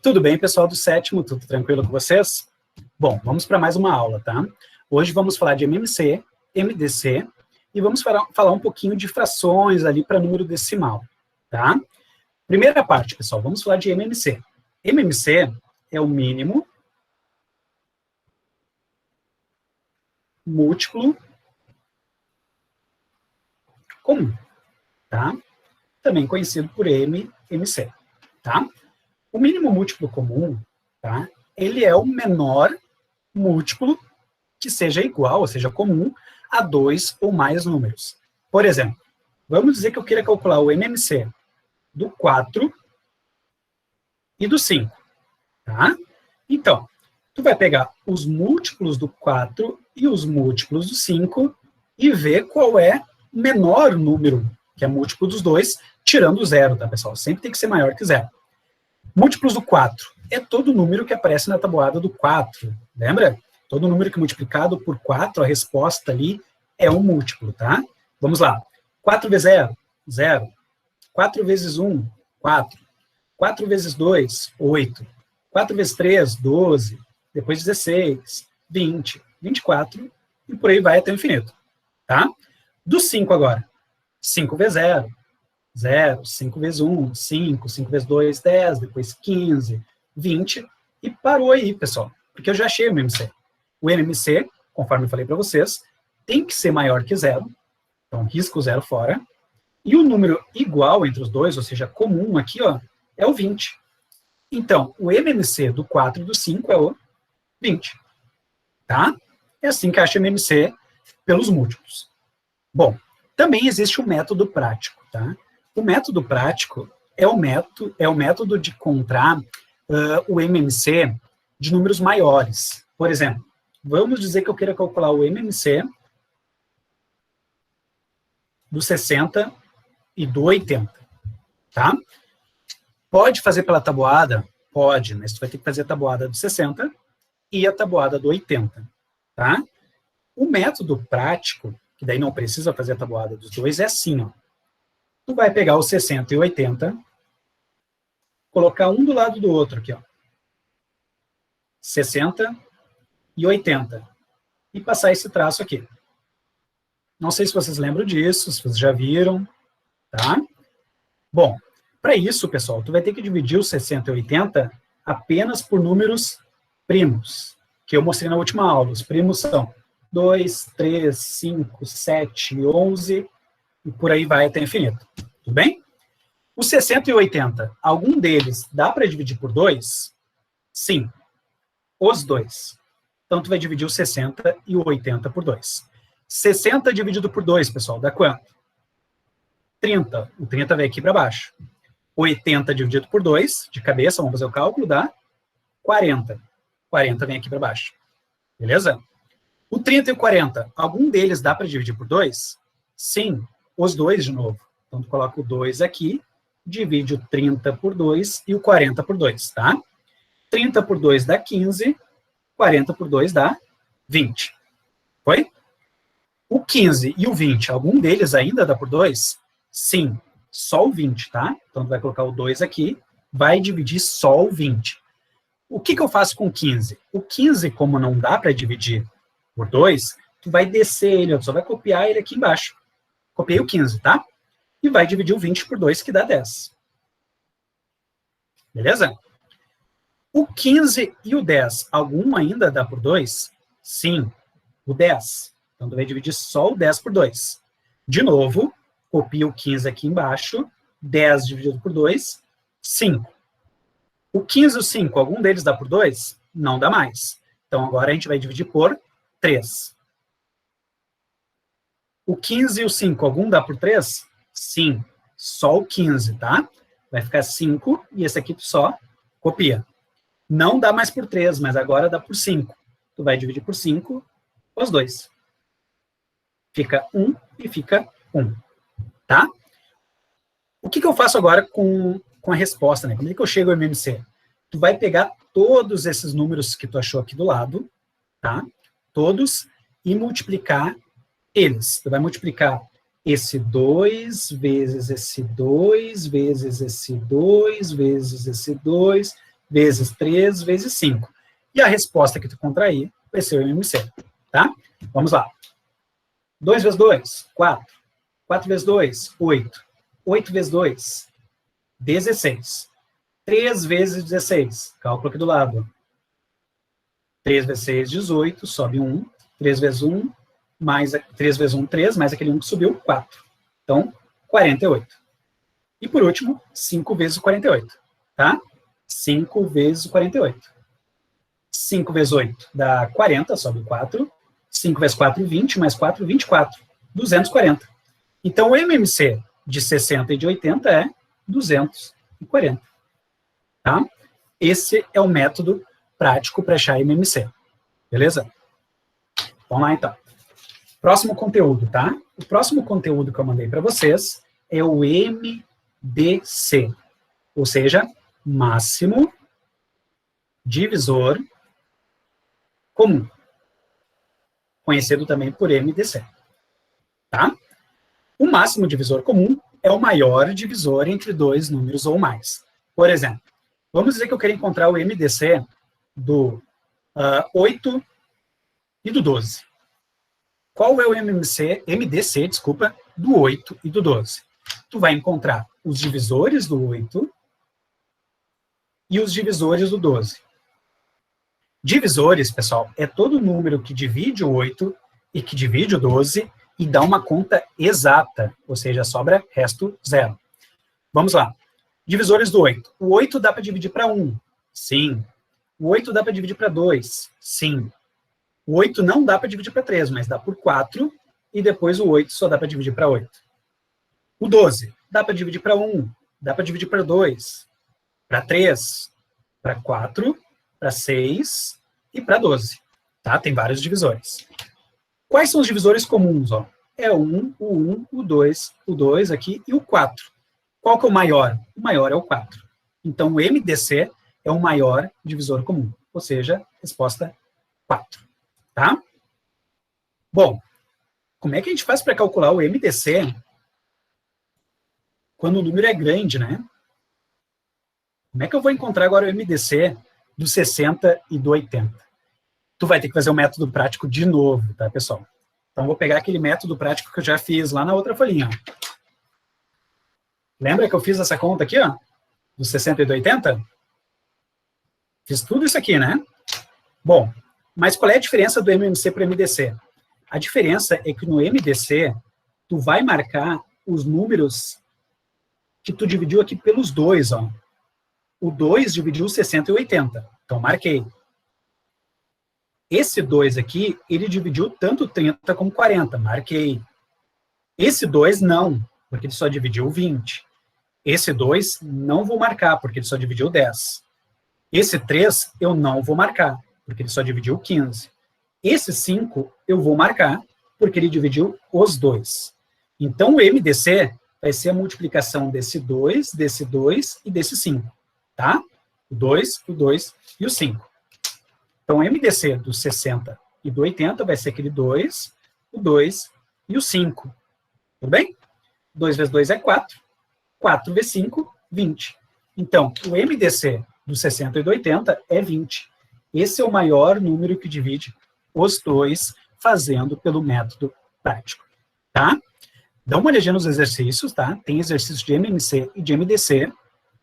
Tudo bem, pessoal do sétimo? Tudo tranquilo com vocês? Bom, vamos para mais uma aula, tá? Hoje vamos falar de MMC, MDC, e vamos falar um pouquinho de frações ali para número decimal, tá? Primeira parte, pessoal, vamos falar de MMC. MMC é o mínimo múltiplo comum, tá? Também conhecido por MMC, tá? O mínimo múltiplo comum, tá? Ele é o menor múltiplo que seja igual, ou seja, comum, a 2 ou mais números. Por exemplo, vamos dizer que eu queira calcular o MMC do 4 e do 5, tá? Então, tu vai pegar os múltiplos do 4 e os múltiplos do 5 e ver qual é o menor número, que é múltiplo dos dois, tirando o zero, tá, pessoal? Sempre tem que ser maior que zero. Múltiplos do 4 é todo número que aparece na tabuada do 4, lembra? Todo número que é multiplicado por 4, a resposta ali é um múltiplo, tá? Vamos lá. 4 vezes 0, 0. 4 vezes 1, 4. 4 vezes 2, 8. 4 vezes 3, 12. Depois 16, 20, 24, e por aí vai até o infinito, tá? Do 5 agora. 5 vezes 0, 0. 5 vezes 1, 5. 5 vezes 2, 10. Depois 15, 20. E parou aí, pessoal. Porque eu já achei o MMC. O MMC, conforme eu falei para vocês, tem que ser maior que 0. Então, risco o 0 fora. E o número igual entre os dois, ou seja, comum aqui, ó, é o 20. Então, o MMC do 4 e do 5 é o 20. Tá? É assim que acha MMC pelos múltiplos. Bom, também existe o método prático, tá? O método prático é o método de encontrar o MMC de números maiores. Por exemplo, vamos dizer que eu queira calcular o MMC do 60 e do 80, tá? Pode fazer pela tabuada? Pode, mas você vai ter que fazer a tabuada do 60 e a tabuada do 80, tá? O método prático, que daí não precisa fazer a tabuada dos dois, é assim, ó. Tu vai pegar os 60 e 80, colocar um do lado do outro aqui, ó. 60 e 80. E passar esse traço aqui. Não sei se vocês lembram disso, se vocês já viram, tá? Bom, para isso, pessoal, tu vai ter que dividir os 60 e 80 apenas por números primos, que eu mostrei na última aula. Os primos são 2, 3, 5, 7, 11, e por aí vai até infinito. Tudo bem? Os 60 e 80, algum deles dá para dividir por 2? Sim, os dois. Então, tu vai dividir os 60 e o 80 por 2. 60 dividido por 2, pessoal, dá quanto? 30. O 30 vem aqui para baixo. 80 dividido por 2, de cabeça, vamos fazer o cálculo, dá 40. 40 vem aqui para baixo. Beleza? O 30 e o 40, algum deles dá para dividir por 2? Sim, os dois de novo. Então, tu coloca o 2 aqui, divide o 30 por 2 e o 40 por 2, tá? 30 por 2 dá 15, 40 por 2 dá 20. Foi? O 15 e o 20, algum deles ainda dá por 2? Sim, só o 20, tá? Então, tu vai colocar o 2 aqui, vai dividir só o 20. O que eu faço com o 15? O 15, como não dá para dividir por 2, tu vai descer ele, só vai copiar ele aqui embaixo. Copiei o 15, tá? E vai dividir o 20 por 2, que dá 10. Beleza? O 15 e o 10, algum ainda dá por 2? Sim, o 10. Então, tu vai dividir só o 10 por 2. De novo, copia o 15 aqui embaixo, 10 dividido por 2, 5. O 15 e o 5, algum deles dá por 2? Não dá mais. Então, agora a gente vai dividir por 3. O 15 e o 5, algum dá por 3? Sim, só o 15, tá? Vai ficar 5 e esse aqui tu só copia. Não dá mais por 3, mas agora dá por 5. Tu vai dividir por 5 os dois. Fica 1 e fica 1, tá? O que eu faço agora com a resposta, né? Como é que eu chego ao MMC? Tu vai pegar todos esses números que tu achou aqui do lado, tá? Todos, e multiplicar eles. Tu vai multiplicar esse 2 vezes esse 2 vezes esse 2 vezes esse 2 vezes 3 vezes 5. E a resposta que tu contrair vai ser o MMC, tá? Vamos lá. 2 vezes 2, 4. 4 vezes 2, 8. 8 vezes 2, 16. 3 vezes 16, cálculo aqui do lado. 3 vezes 6, 18, sobe 1. 3 vezes 1, mais 3 vezes 1, 3, mais aquele 1 que subiu, 4. Então, 48. E por último, 5 vezes 48, tá? 5 vezes 48. 5 vezes 8 dá 40, sobe 4. 5 vezes 4, 20, mais 4, 24. 240. Então, o MMC de 60 e de 80 é 240. Tá? Esse é o método prático para achar MMC. Beleza? Vamos lá, então. Próximo conteúdo, tá? O próximo conteúdo que eu mandei para vocês é o MDC, ou seja, máximo divisor comum, conhecido também por MDC. Tá? O máximo divisor comum é o maior divisor entre dois números ou mais. Por exemplo, vamos dizer que eu quero encontrar o MDC do 8 e do 12. Qual é o MDC, do 8 e do 12? Tu vai encontrar os divisores do 8 e os divisores do 12. Divisores, pessoal, é todo número que divide o 8 e que divide o 12 e dá uma conta exata, ou seja, sobra resto zero. Vamos lá. Divisores do 8. O 8 dá para dividir para 1? Sim. O 8 dá para dividir para 2? Sim. O 8 não dá para dividir para 3, mas dá por 4, e depois o 8 só dá para dividir para 8. O 12 dá para dividir para 1, dá para dividir para 2, para 3, para 4, para 6 e para 12. Tá? Tem vários divisores. Quais são os divisores comuns? Ó? É o 1, o 2 aqui e o 4. Qual que é o maior? O maior é o 4. Então, o MDC é o maior divisor comum, ou seja, resposta 4. Tá? Bom, como é que a gente faz para calcular o MDC quando o número é grande, né? Como é que eu vou encontrar agora o MDC do 60 e do 80? Tu vai ter que fazer o método prático de novo, tá, pessoal? Então, vou pegar aquele método prático que eu já fiz lá na outra folhinha. Ó. Lembra que eu fiz essa conta aqui, ó? Do 60 e do 80? Fiz tudo isso aqui, né? Bom, mas qual é a diferença do MMC para o MDC? A diferença é que no MDC, tu vai marcar os números que tu dividiu aqui pelos 2, ó. O 2 dividiu 60 e 80. Então, marquei. Esse 2 aqui, ele dividiu tanto 30 como 40. Marquei. Esse 2, não, porque ele só dividiu 20. Esse 2, não vou marcar, porque ele só dividiu 10. Esse 3, eu não vou marcar, porque ele só dividiu 15. Esse 5, eu vou marcar, porque ele dividiu os 2. Então, o MDC vai ser a multiplicação desse 2 e desse 5. Tá? O 2 e o 5. Então, o MDC do 60 e do 80 vai ser aquele 2, o 2 e o 5. Tudo bem? 2 vezes 2 é 4. 4 vezes 5, 20. Então, o MDC do 60 e do 80 é 20. Esse é o maior número que divide os dois fazendo pelo método prático. Tá? Dá uma olhadinha nos exercícios, tá? Tem exercícios de MMC e de MDC.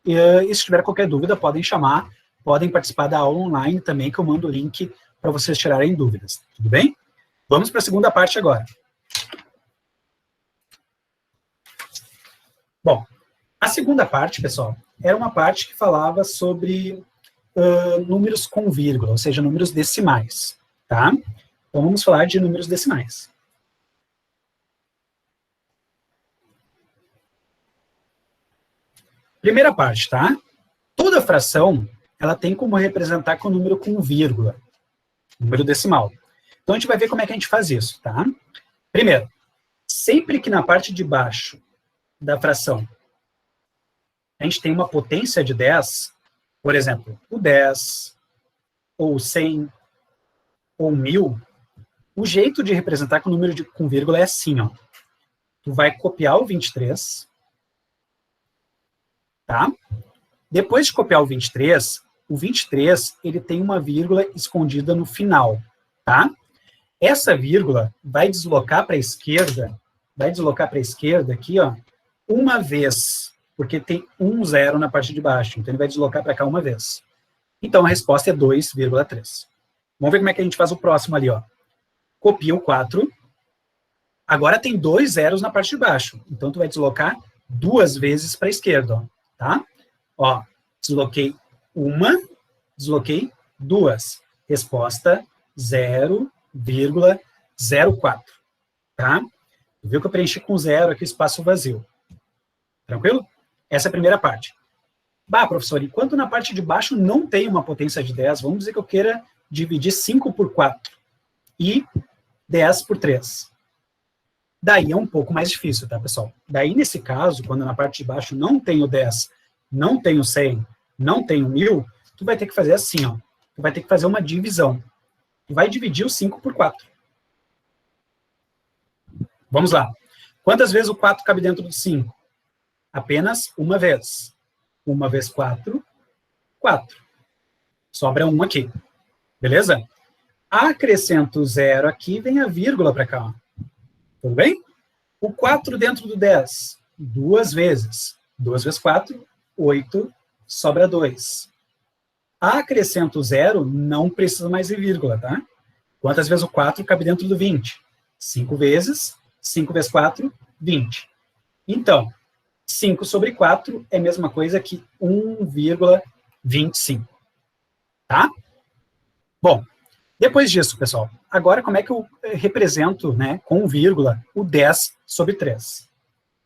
E se tiver qualquer dúvida, podem chamar, podem participar da aula online também, que eu mando o link para vocês tirarem dúvidas. Tudo bem? Vamos para a segunda parte agora. Bom, a segunda parte, pessoal, era uma parte que falava sobre números com vírgula, ou seja, números decimais, tá? Então, vamos falar de números decimais. Primeira parte, tá? Toda fração, ela tem como representar com o número com vírgula, número decimal. Então, a gente vai ver como é que a gente faz isso, tá? Primeiro, sempre que na parte de baixo da fração a gente tem uma potência de 10, por exemplo, o 10, ou 100, ou 1000, o jeito de representar com o número com vírgula é assim, ó. Tu vai copiar o 23, tá? Depois de copiar o 23, ele tem uma vírgula escondida no final, tá? Essa vírgula vai deslocar para a esquerda, aqui, ó, uma vez, porque tem um zero na parte de baixo, então ele vai deslocar para cá uma vez. Então a resposta é 2,3. Vamos ver como é que a gente faz o próximo ali, ó. Copia o 4. Agora tem 2 zeros na parte de baixo, então tu vai deslocar 2 vezes para a esquerda, ó, tá? Ó, desloquei uma, desloquei 2. Resposta 0,04, tá? Viu que eu preenchi com 0 aqui o espaço vazio. Tranquilo? Essa é a primeira parte. Bah, professor, enquanto na parte de baixo não tem uma potência de 10, vamos dizer que eu queira dividir 5 por 4 e 10 por 3. Daí é um pouco mais difícil, tá, pessoal? Daí, nesse caso, quando na parte de baixo não tem o 10, não tem o 100, não tem o 1000, tu vai ter que fazer assim, ó. Tu vai ter que fazer uma divisão. Tu vai dividir o 5 por 4. Vamos lá. Quantas vezes o 4 cabe dentro do 5? Apenas uma vez. 1 vezes 4, 4. Sobra 1 aqui. Beleza? Acrescento 0 aqui, vem a vírgula para cá. Ó. Tudo bem? O 4 dentro do 10, 2 vezes. 2 vezes 4, 8, sobra 2. Acrescento 0, não precisa mais de vírgula, tá? Quantas vezes o 4 cabe dentro do 20? 5 vezes. 5 vezes 4, 20. Então, 5 sobre 4 é a mesma coisa que 1,25. Tá? Bom, depois disso, pessoal, agora como é que eu represento, né, com vírgula, o 10 sobre 3?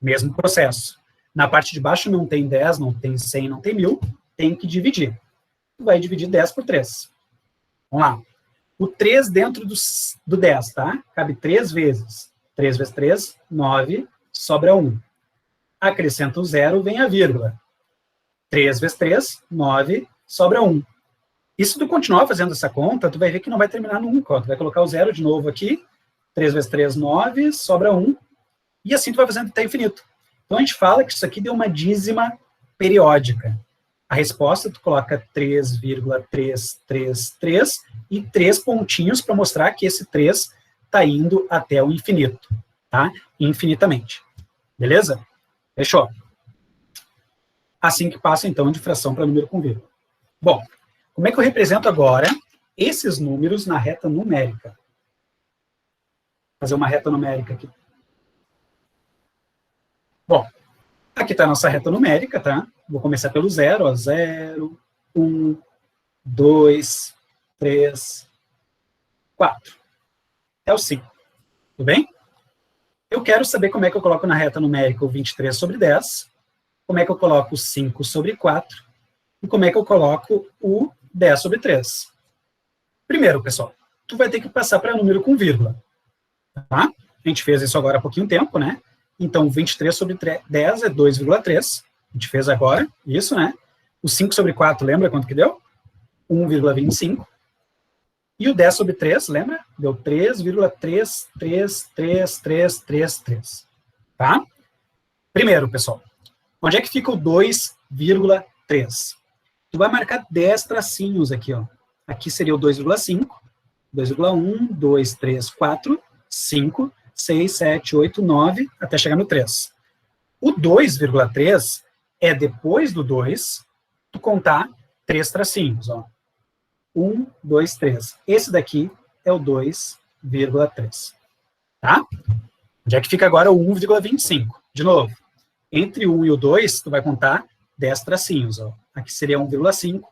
Mesmo processo. Na parte de baixo não tem 10, não tem 100, não tem 1000, tem que dividir. Tu vai dividir 10 por 3. Vamos lá. O 3 dentro do 10, tá? Cabe 3 vezes. 3 vezes 3, 9, sobra 1. Acrescenta o 0, vem a vírgula. 3 vezes 3, 9, sobra 1. E se tu continuar fazendo essa conta, tu vai ver que não vai terminar no 1. Tu vai colocar o 0 de novo aqui. 3 vezes 3, 9, sobra 1. E assim tu vai fazendo até infinito. Então a gente fala que isso aqui deu uma dízima periódica. A resposta tu coloca 3,333 e 3 pontinhos para mostrar que esse 3 está indo até o infinito, tá? Infinitamente. Beleza? Fechou? Assim que passa, então, de fração para número com vírgula. Bom, como é que eu represento agora esses números na reta numérica? Vou fazer uma reta numérica aqui. Bom, aqui está a nossa reta numérica, tá? Vou começar pelo 0, ó. 0, 1, 2, 3, 4. É o 5. Tudo bem? Eu quero saber como é que eu coloco na reta numérica o 23 sobre 10, como é que eu coloco o 5 sobre 4, e como é que eu coloco o 10 sobre 3. Primeiro, pessoal, tu vai ter que passar para número com vírgula. Tá? A gente fez isso agora há pouquinho tempo, né? Então, 23 sobre 10 é 2,3. A gente fez agora, isso, né? O 5 sobre 4, lembra quanto que deu? 1,25. E o 10 sobre 3, lembra? Deu 3,33333. Tá? Primeiro, pessoal, onde é que fica o 2,3? Tu vai marcar 10 tracinhos aqui, ó. Aqui seria o 2,5, 2,1, 2, 3, 4, 5, 6, 7, 8, 9, até chegar no 3. O 2,3 é depois do 2, tu contar 3 tracinhos, ó. 1, 2, 3. Esse daqui é o 2,3. Tá? Onde é que fica agora o 1,25? De novo, entre 1 e o 2, tu vai contar 10 tracinhos. Ó. Aqui seria 1,5,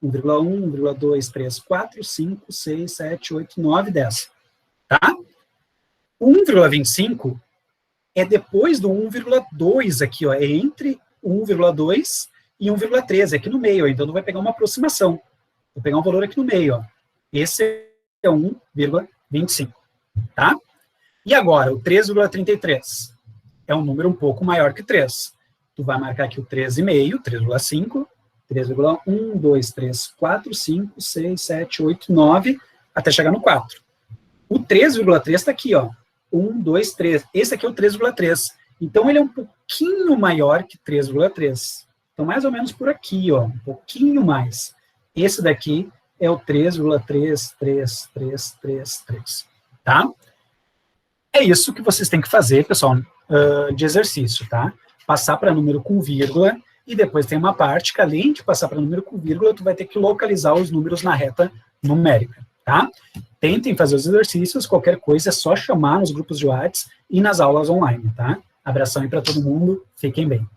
1,1, 1,2, 3, 4, 5, 6, 7, 8, 9, 10. Tá? O 1,25 é depois do 1,2 aqui, ó. É entre 1,2 e 1,3, é aqui no meio. Então, tu vai pegar uma aproximação. Vou pegar um valor aqui no meio, ó. Esse é 1,25, tá? E agora, o 3,33 é um número um pouco maior que 3. Tu vai marcar aqui o 3,5, 3,5, 3,1, 2, 3, 4, 5, 6, 7, 8, 9, até chegar no 4. O 3,3 está aqui, ó. 1, 2, 3. Esse aqui é o 3,3. Então, ele é um pouquinho maior que 3,3. Então, mais ou menos por aqui, ó, um pouquinho mais. Esse daqui é o 3,3333, tá? É isso que vocês têm que fazer, pessoal, de exercício, tá? Passar para número com vírgula, e depois tem uma parte que, além de passar para número com vírgula, tu vai ter que localizar os números na reta numérica, tá? Tentem fazer os exercícios, qualquer coisa é só chamar nos grupos de WhatsApp e nas aulas online, tá? Abração aí para todo mundo, fiquem bem.